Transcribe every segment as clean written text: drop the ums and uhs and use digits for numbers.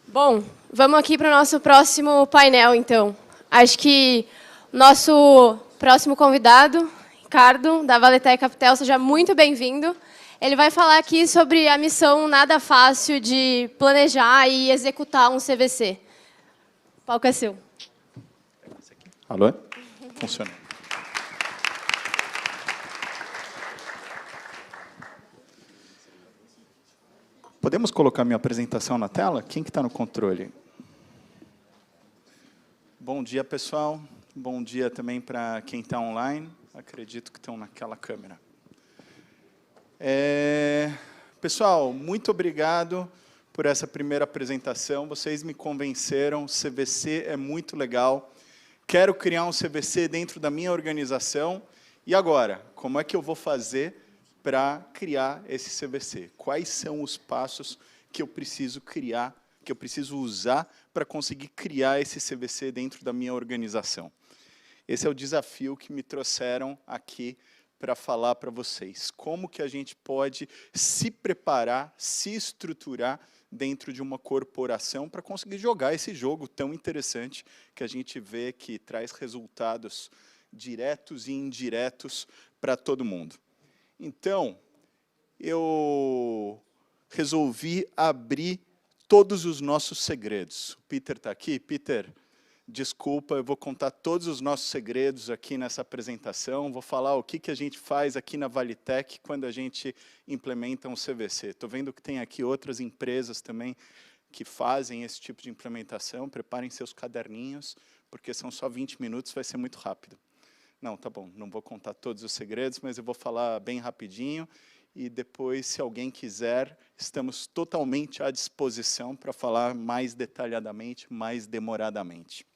Bom, vamos aqui para o nosso próximo painel, então. Acho que o nosso próximo convidado, Ricardo, da Valetec Capital, seja muito bem-vindo. Ele vai falar aqui sobre a missão nada fácil de planejar e executar um CVC. O palco é seu. Alô? Funciona. Podemos colocar minha apresentação na tela? Quem que está no controle? Bom dia, pessoal. Bom dia também para quem está online. Acredito que estão naquela câmera. Pessoal, muito obrigado por essa primeira apresentação. Vocês me convenceram, CVC é muito legal. Quero criar um CVC dentro da minha organização. E agora, como é que eu vou fazer para criar esse CVC? Quais são os passos que eu preciso criar, que eu preciso usar para conseguir criar esse CVC dentro da minha organização? Esse é o desafio que me trouxeram aqui para falar para vocês. Como que a gente pode se preparar, se estruturar dentro de uma corporação para conseguir jogar esse jogo tão interessante que a gente vê que traz resultados diretos e indiretos para todo mundo. Então, eu resolvi abrir todos os nossos segredos. O Peter está aqui. Peter, desculpa, eu vou contar todos os nossos segredos aqui nessa apresentação. Vou falar o que a gente faz aqui na Valetec quando a gente implementa um CVC. Estou vendo que tem aqui outras empresas também que fazem esse tipo de implementação. Preparem seus caderninhos, porque são só 20 minutos, vai ser muito rápido. Não, tá bom, não vou contar todos os segredos, mas eu vou falar bem rapidinho e depois, se alguém quiser, estamos totalmente à disposição para falar mais detalhadamente, mais demoradamente.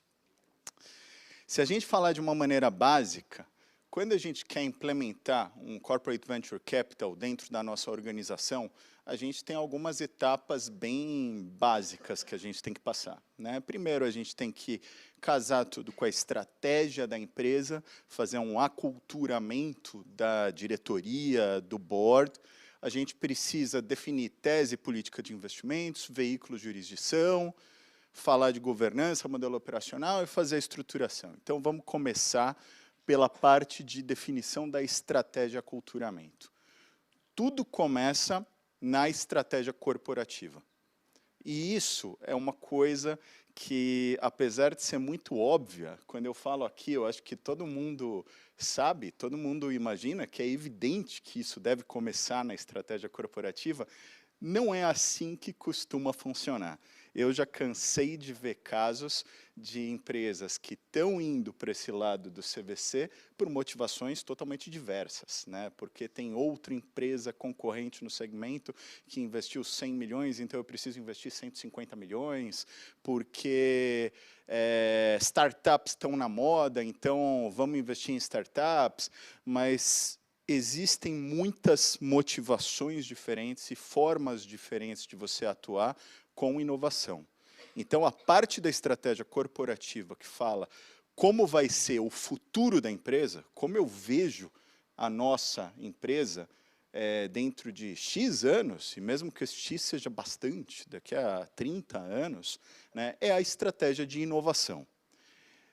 Se a gente falar de uma maneira básica, quando a gente quer implementar um Corporate Venture Capital dentro da nossa organização, a gente tem algumas etapas bem básicas que a gente tem que passar, né? Primeiro, a gente tem que casar tudo com a estratégia da empresa, fazer um aculturamento da diretoria, do board. A gente precisa definir tese e política de investimentos, veículos de jurisdição, falar de governança, modelo operacional e fazer a estruturação. Então, vamos começar pela parte de definição da estratégia aculturamento. Tudo começa na estratégia corporativa. E isso é uma coisa que, apesar de ser muito óbvia, quando eu falo aqui, eu acho que todo mundo sabe, todo mundo imagina que é evidente que isso deve começar na estratégia corporativa, não é assim que costuma funcionar. Eu já cansei de ver casos de empresas que estão indo para esse lado do CVC por motivações totalmente diversas, né? Porque tem outra empresa concorrente no segmento que investiu 100 milhões, então eu preciso investir 150 milhões, porque startups estão na moda, então vamos investir em startups, mas existem muitas motivações diferentes e formas diferentes de você atuar com inovação. Então, a parte da estratégia corporativa que fala como vai ser o futuro da empresa, como eu vejo a nossa empresa dentro de X anos, e mesmo que esse X seja bastante, daqui a 30 anos, né, é a estratégia de inovação.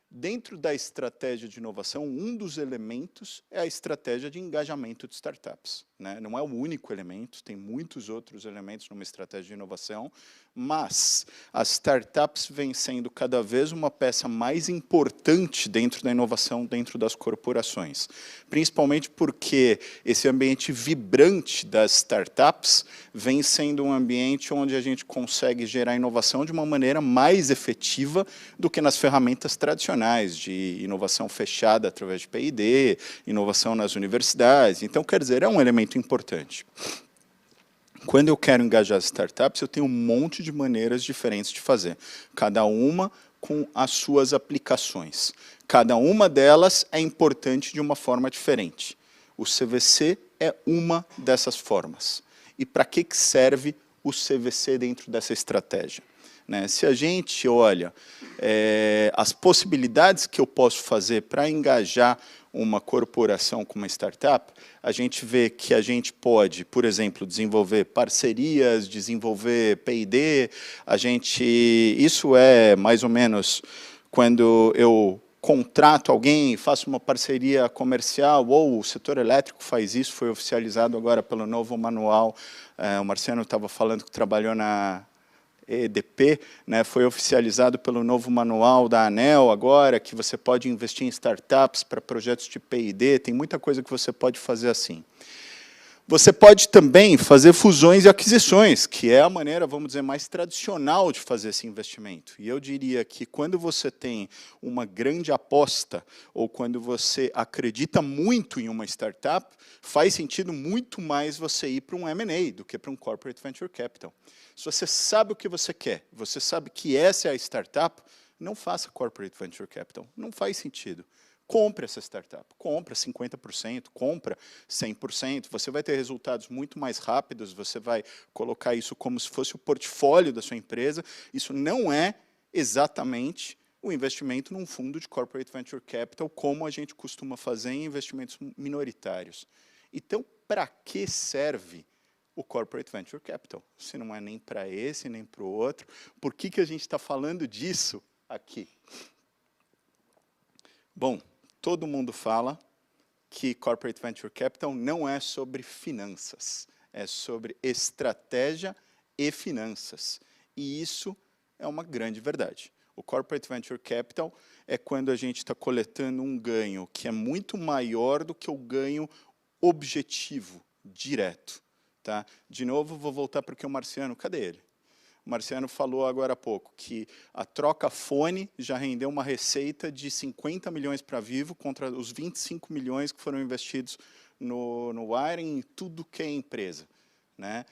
Dentro da estratégia de inovação, um dos elementos é a estratégia de engajamento de startups, né? Não é o único elemento, tem muitos outros elementos numa estratégia de inovação, mas as startups vêm sendo cada vez uma peça mais importante dentro da inovação, dentro das corporações. Principalmente porque esse ambiente vibrante das startups vem sendo um ambiente onde a gente consegue gerar inovação de uma maneira mais efetiva do que nas ferramentas tradicionais de inovação fechada através de P&D, inovação nas universidades. Então, quer dizer, é um elemento importante. Quando eu quero engajar as startups, eu tenho um monte de maneiras diferentes de fazer, cada uma com as suas aplicações. Cada uma delas é importante de uma forma diferente. O CVC é uma dessas formas. E para que serve o CVC dentro dessa estratégia? Né? Se a gente olha as possibilidades que eu posso fazer para engajar uma corporação com uma startup, a gente vê que a gente pode, por exemplo, desenvolver parcerias, desenvolver P&D, isso é mais ou menos quando eu contrato alguém, faço uma parceria comercial, ou o setor elétrico faz isso, foi oficializado agora pelo novo manual, o Marciano estava falando que trabalhou na EDP, né, foi oficializado pelo novo manual da ANEEL agora, que você pode investir em startups para projetos de P&D, tem muita coisa que você pode fazer assim. Você pode também fazer fusões e aquisições, que é a maneira, vamos dizer, mais tradicional de fazer esse investimento. E eu diria que quando você tem uma grande aposta, ou quando você acredita muito em uma startup, faz sentido muito mais você ir para um M&A do que para um Corporate Venture Capital. Se você sabe o que você quer, você sabe que essa é a startup, não faça Corporate Venture Capital, não faz sentido. Compre essa startup, compra 50%, compra 100%, você vai ter resultados muito mais rápidos, você vai colocar isso como se fosse o portfólio da sua empresa. Isso não é exatamente o investimento num fundo de Corporate Venture Capital, como a gente costuma fazer em investimentos minoritários. Então, para que serve o Corporate Venture Capital? Se não é nem para esse, nem para o outro, por que a gente está falando disso aqui? Bom, todo mundo fala que Corporate Venture Capital não é sobre finanças, é sobre estratégia e finanças. E isso é uma grande verdade. O Corporate Venture Capital é quando a gente está coletando um ganho que é muito maior do que o ganho objetivo, direto. Tá? De novo, vou voltar para o que o Marciano, cadê ele? O Marciano falou agora há pouco que a troca fone já rendeu uma receita de 50 milhões para a Vivo contra os 25 milhões que foram investidos no Wiring e tudo que é empresa. Né?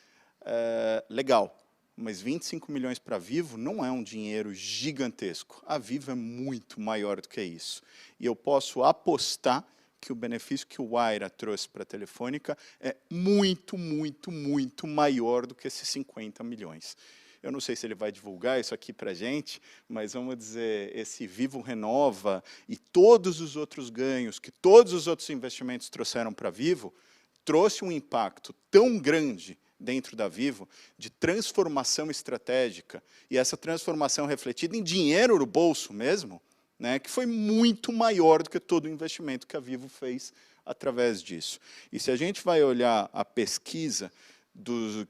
Legal, mas 25 milhões para a Vivo não é um dinheiro gigantesco. A Vivo é muito maior do que isso. E eu posso apostar que o benefício que o Wayra trouxe para a Telefônica é muito, muito, muito maior do que esses 50 milhões. Eu não sei se ele vai divulgar isso aqui para a gente, mas vamos dizer, esse Vivo Renova e todos os outros ganhos que todos os outros investimentos trouxeram para a Vivo, trouxe um impacto tão grande dentro da Vivo, de transformação estratégica, e essa transformação refletida em dinheiro no bolso mesmo, né, que foi muito maior do que todo o investimento que a Vivo fez através disso. E se a gente vai olhar a pesquisa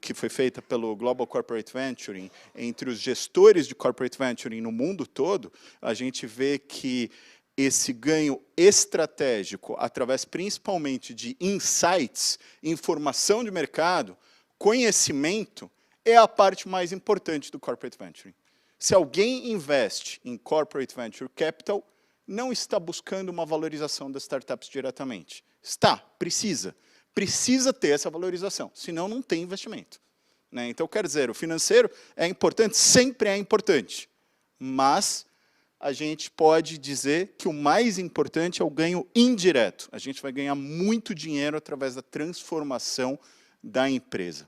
que foi feita pelo Global Corporate Venturing, entre os gestores de Corporate Venturing no mundo todo, a gente vê que esse ganho estratégico, através principalmente de insights, informação de mercado, conhecimento, é a parte mais importante do Corporate Venturing. Se alguém investe em Corporate Venture Capital, não está buscando uma valorização das startups diretamente. Precisa ter essa valorização, senão não tem investimento. Né? Então, quer dizer, o financeiro é importante, sempre é importante, mas a gente pode dizer que o mais importante é o ganho indireto. A gente vai ganhar muito dinheiro através da transformação da empresa.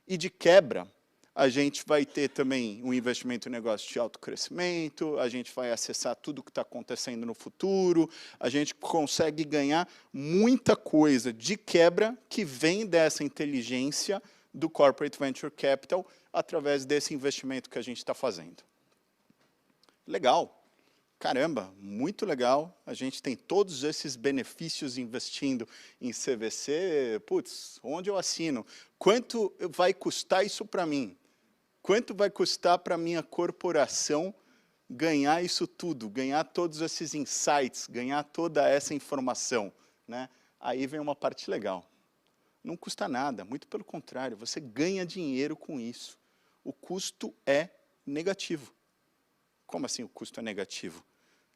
E de quebra, a gente vai ter também um investimento em negócio de alto crescimento, a gente vai acessar tudo o que está acontecendo no futuro, a gente consegue ganhar muita coisa de quebra que vem dessa inteligência do Corporate Venture Capital através desse investimento que a gente está fazendo. Legal. Caramba, muito legal. A gente tem todos esses benefícios investindo em CVC. Putz, onde eu assino? Quanto vai custar isso para mim? Quanto vai custar para a minha corporação ganhar isso tudo, ganhar todos esses insights, ganhar toda essa informação? Né? Aí vem uma parte legal. Não custa nada, muito pelo contrário, você ganha dinheiro com isso. O custo é negativo. Como assim o custo é negativo?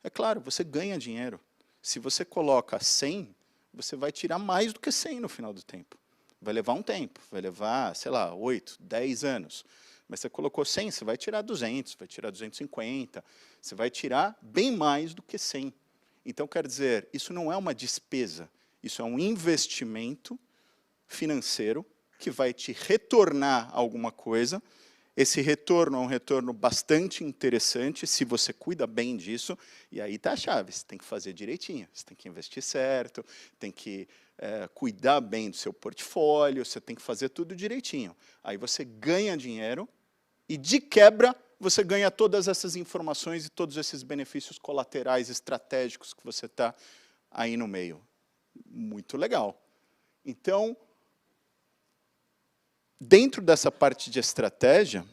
É claro, você ganha dinheiro. Se você coloca 100, você vai tirar mais do que 100 no final do tempo. Vai levar um tempo, vai levar, sei lá, 8, 10 anos. Mas você colocou 100, você vai tirar 200, vai tirar 250, você vai tirar bem mais do que 100. Então, quer dizer, isso não é uma despesa, isso é um investimento financeiro que vai te retornar alguma coisa Esse retorno é um retorno bastante interessante, se você cuida bem disso, e aí está a chave, você tem que fazer direitinho, você tem que investir certo, tem que cuidar bem do seu portfólio, você tem que fazer tudo direitinho. Aí você ganha dinheiro, e de quebra, você ganha todas essas informações e todos esses benefícios colaterais estratégicos que você está aí no meio. Muito legal. Então, dentro dessa parte de estratégia,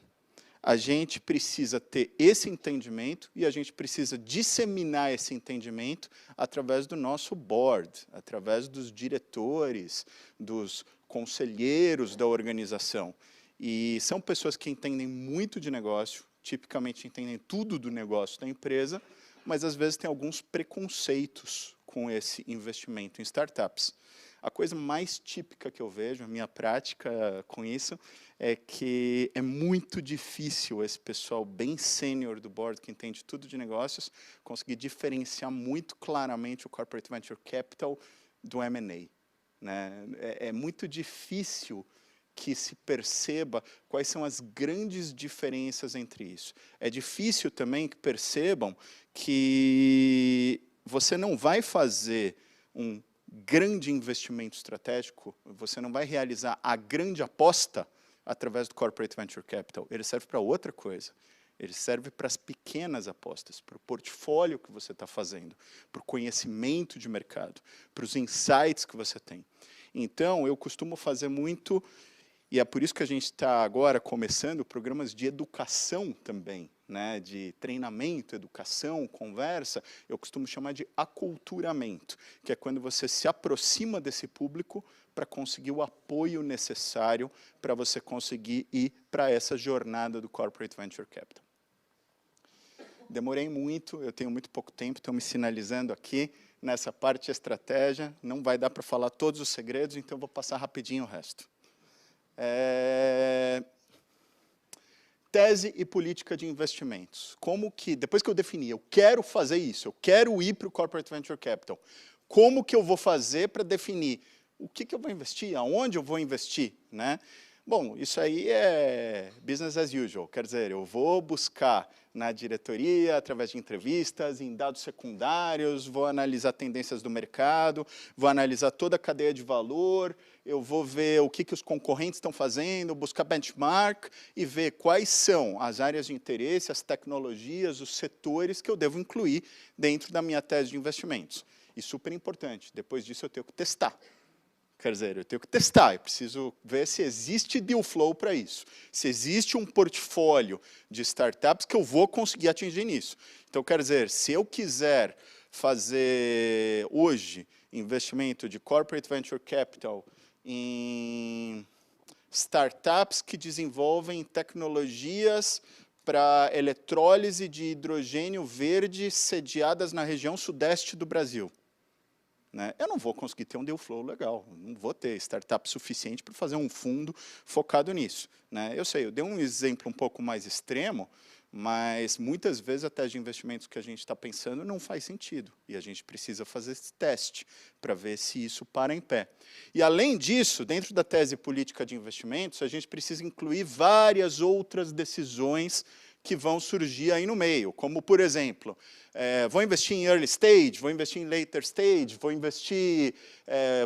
a gente precisa ter esse entendimento e a gente precisa disseminar esse entendimento através do nosso board, através dos diretores, dos conselheiros da organização. E são pessoas que entendem muito de negócio, tipicamente entendem tudo do negócio da empresa, mas às vezes tem alguns preconceitos com esse investimento em startups. A coisa mais típica que eu vejo, a minha prática com isso, é que é muito difícil esse pessoal bem sênior do board, que entende tudo de negócios, conseguir diferenciar muito claramente o Corporate Venture Capital do M&A. Né? É muito difícil que se perceba quais são as grandes diferenças entre isso. É difícil também que percebam que você não vai fazer um grande investimento estratégico, você não vai realizar a grande aposta através do Corporate Venture Capital. Ele serve para outra coisa. Ele serve para as pequenas apostas, para o portfólio que você está fazendo, para o conhecimento de mercado, para os insights que você tem. Então, eu costumo fazer muito, e é por isso que a gente está agora começando programas de educação também, né, de treinamento, educação, conversa, eu costumo chamar de aculturamento, que é quando você se aproxima desse público para conseguir o apoio necessário para você conseguir ir para essa jornada do Corporate Venture Capital. Demorei muito, eu tenho muito pouco tempo, estão me sinalizando aqui, nessa parte de estratégia, não vai dar para falar todos os segredos, então eu vou passar rapidinho o resto. Tese e política de investimentos. Como que, depois que eu defini, eu quero fazer isso, eu quero ir para o Corporate Venture Capital, como que eu vou fazer para definir o que eu vou investir, aonde eu vou investir, né? Bom, isso aí é business as usual, quer dizer, eu vou buscar na diretoria, através de entrevistas, em dados secundários, vou analisar tendências do mercado, vou analisar toda a cadeia de valor, eu vou ver o que os concorrentes estão fazendo, buscar benchmark e ver quais são as áreas de interesse, as tecnologias, os setores que eu devo incluir dentro da minha tese de investimentos. E super importante, depois disso eu tenho que testar. Quer dizer, eu tenho que testar, eu preciso ver se existe deal flow para isso, se existe um portfólio de startups que eu vou conseguir atingir nisso. Então, quer dizer, se eu quiser fazer hoje investimento de corporate venture capital em startups que desenvolvem tecnologias para eletrólise de hidrogênio verde sediadas na região sudeste do Brasil. Né? Eu não vou conseguir ter um deal flow legal, não vou ter startup suficiente para fazer um fundo focado nisso. Né? Eu sei, eu dei um exemplo um pouco mais extremo, mas muitas vezes a tese de investimentos que a gente está pensando não faz sentido, e a gente precisa fazer esse teste para ver se isso para em pé. E além disso, dentro da tese política de investimentos, a gente precisa incluir várias outras decisões que vão surgir aí no meio, como, por exemplo, vou investir em early stage, vou investir em later stage,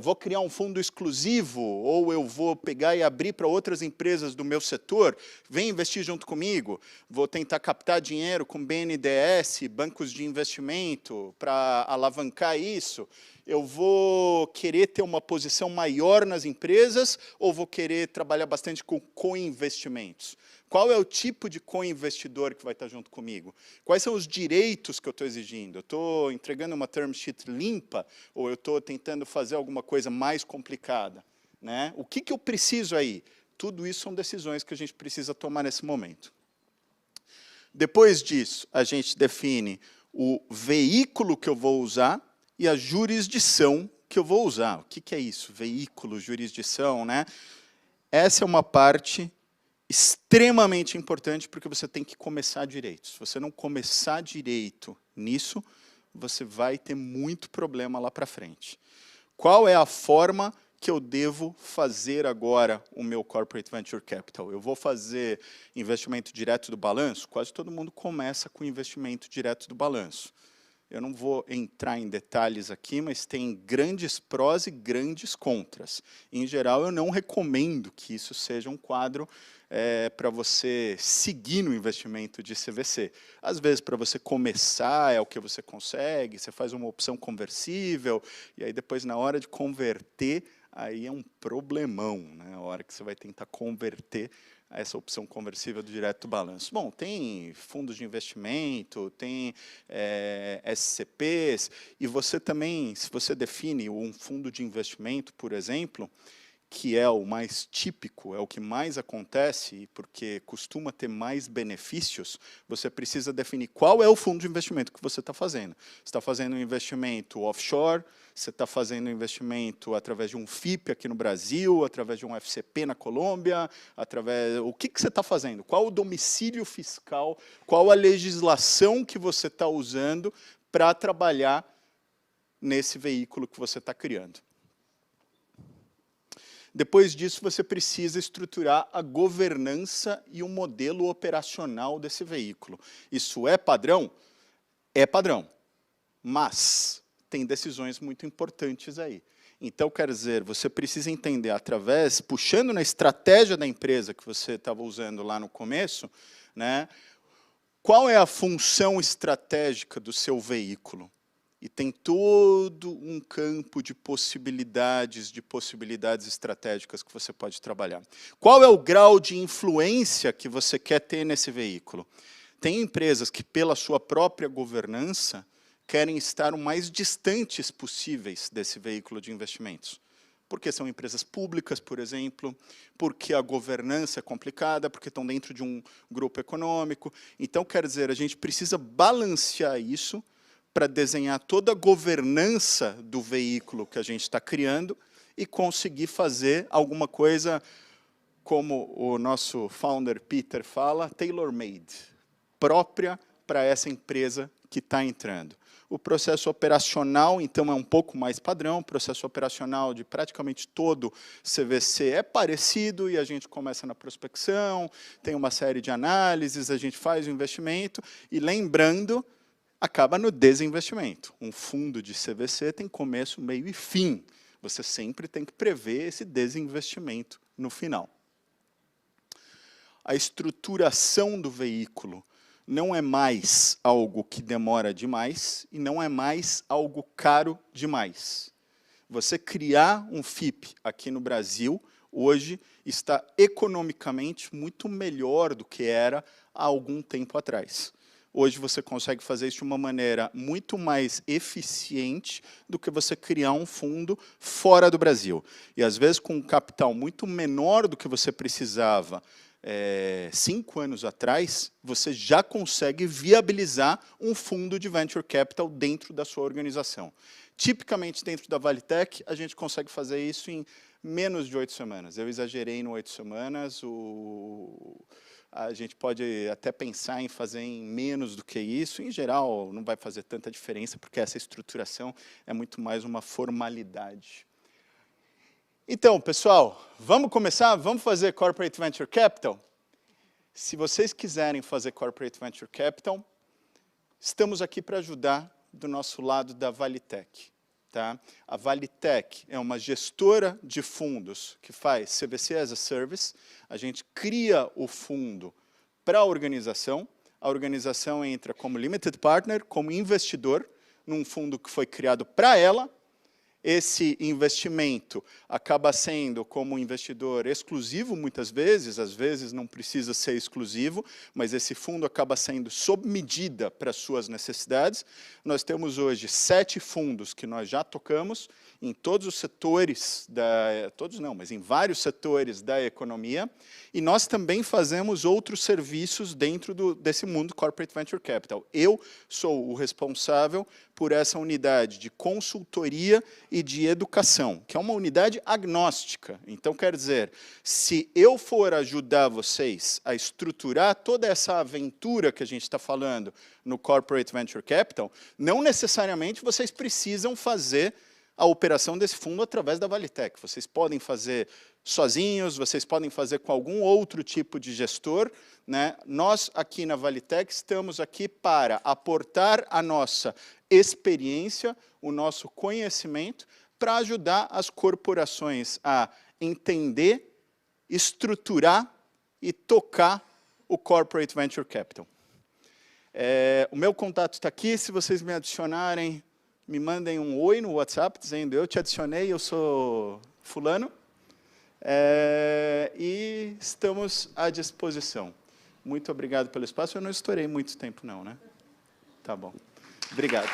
vou criar um fundo exclusivo, ou eu vou pegar e abrir para outras empresas do meu setor, vem investir junto comigo, vou tentar captar dinheiro com BNDES, bancos de investimento, para alavancar isso, eu vou querer ter uma posição maior nas empresas, ou vou querer trabalhar bastante com co-investimentos? Qual é o tipo de co-investidor que vai estar junto comigo? Quais são os direitos que eu estou exigindo? Eu estou entregando uma term sheet limpa ou eu estou tentando fazer alguma coisa mais complicada? Né? O que eu preciso aí? Tudo isso são decisões que a gente precisa tomar nesse momento. Depois disso, a gente define o veículo que eu vou usar e a jurisdição que eu vou usar. O que é isso? Veículo, jurisdição, né? Essa é uma parte extremamente importante, porque você tem que começar direito. Se você não começar direito nisso, você vai ter muito problema lá para frente. Qual é a forma que eu devo fazer agora o meu Corporate Venture Capital? Eu vou fazer investimento direto do balanço? Quase todo mundo começa com investimento direto do balanço. Eu não vou entrar em detalhes aqui, mas tem grandes prós e grandes contras. Em geral, eu não recomendo que isso seja um quadro para você seguir no investimento de CVC. Às vezes, para você começar, é o que você consegue, você faz uma opção conversível, e aí depois, na hora de converter, aí é um problemão, né? A hora que você vai tentar converter essa opção conversível do direto do balanço. Bom, tem fundos de investimento, tem SCPs, e você também, se você define um fundo de investimento, por exemplo, que é o mais típico, é o que mais acontece, porque costuma ter mais benefícios, você precisa definir qual é o fundo de investimento que você está fazendo. Você está fazendo um investimento offshore, você está fazendo um investimento através de um FIP aqui no Brasil, através de um FCP na Colômbia, o que você está fazendo? Qual o domicílio fiscal, qual a legislação que você está usando para trabalhar nesse veículo que você está criando? Depois disso, você precisa estruturar a governança e o modelo operacional desse veículo. Isso é padrão? É padrão, mas tem decisões muito importantes aí. Então, quer dizer, você precisa entender, puxando na estratégia da empresa que você estava usando lá no começo, né, qual é a função estratégica do seu veículo? E tem todo um campo de possibilidades estratégicas que você pode trabalhar. Qual é o grau de influência que você quer ter nesse veículo? Tem empresas que, pela sua própria governança, querem estar o mais distantes possíveis desse veículo de investimentos. Porque são empresas públicas, por exemplo, porque a governança é complicada, porque estão dentro de um grupo econômico. Então, quer dizer, a gente precisa balancear isso para desenhar toda a governança do veículo que a gente está criando e conseguir fazer alguma coisa, como o nosso founder Peter fala, tailor-made, própria para essa empresa que está entrando. O processo operacional, então, é um pouco mais padrão. O processo operacional de praticamente todo CVC é parecido, e a gente começa na prospecção, tem uma série de análises, a gente faz o investimento, e lembrando, acaba no desinvestimento. Um fundo de CVC tem começo, meio e fim. Você sempre tem que prever esse desinvestimento no final. A estruturação do veículo não é mais algo que demora demais e não é mais algo caro demais. Você criar um FIP aqui no Brasil, hoje, está economicamente muito melhor do que era há algum tempo atrás. Hoje você consegue fazer isso de uma maneira muito mais eficiente do que você criar um fundo fora do Brasil. E, às vezes, com um capital muito menor do que você precisava 5 anos atrás, você já consegue viabilizar um fundo de venture capital dentro da sua organização. Tipicamente, dentro da Valitec, a gente consegue fazer isso em menos de 8 semanas. Eu exagerei no 8 semanas, a gente pode até pensar em fazer em menos do que isso. Em geral, não vai fazer tanta diferença, porque essa estruturação é muito mais uma formalidade. Então, pessoal, vamos começar? Vamos fazer Corporate Venture Capital? Se vocês quiserem fazer Corporate Venture Capital, estamos aqui para ajudar do nosso lado da Valitec. Tá? A Valitec é uma gestora de fundos que faz CVC as a Service. A gente cria o fundo para a organização entra como limited partner, como investidor, num fundo que foi criado para ela. Esse investimento acaba sendo como um investidor exclusivo, muitas vezes, às vezes não precisa ser exclusivo, mas esse fundo acaba sendo sob medida para as suas necessidades. Nós temos hoje 7 fundos que nós já tocamos em todos os setores, todos não, mas em vários setores da economia, e nós também fazemos outros serviços dentro desse mundo Corporate Venture Capital. Eu sou o responsável por essa unidade de consultoria e de educação, que é uma unidade agnóstica. Então, quer dizer, se eu for ajudar vocês a estruturar toda essa aventura que a gente está falando no Corporate Venture Capital, não necessariamente vocês precisam fazer a operação desse fundo através da Valitec. Vocês podem fazer sozinhos, vocês podem fazer com algum outro tipo de gestor, né? Nós, aqui na Valitec, estamos aqui para aportar a nossa experiência, o nosso conhecimento, para ajudar as corporações a entender, estruturar e tocar o Corporate Venture Capital. O meu contato está aqui, se vocês me adicionarem, me mandem um oi no WhatsApp, dizendo eu te adicionei, eu sou fulano, e estamos à disposição. Muito obrigado pelo espaço, eu não estourei muito tempo não, né? Tá bom. Obrigado.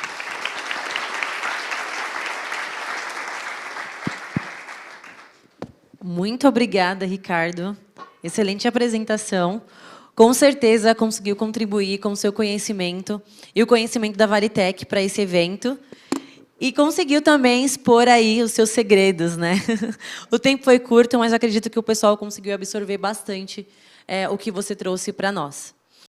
Muito obrigada, Ricardo. Excelente apresentação. Com certeza conseguiu contribuir com o seu conhecimento e o conhecimento da Valitec para esse evento. E conseguiu também expor aí os seus segredos, né? O tempo foi curto, mas acredito que o pessoal conseguiu absorver bastante o que você trouxe para nós.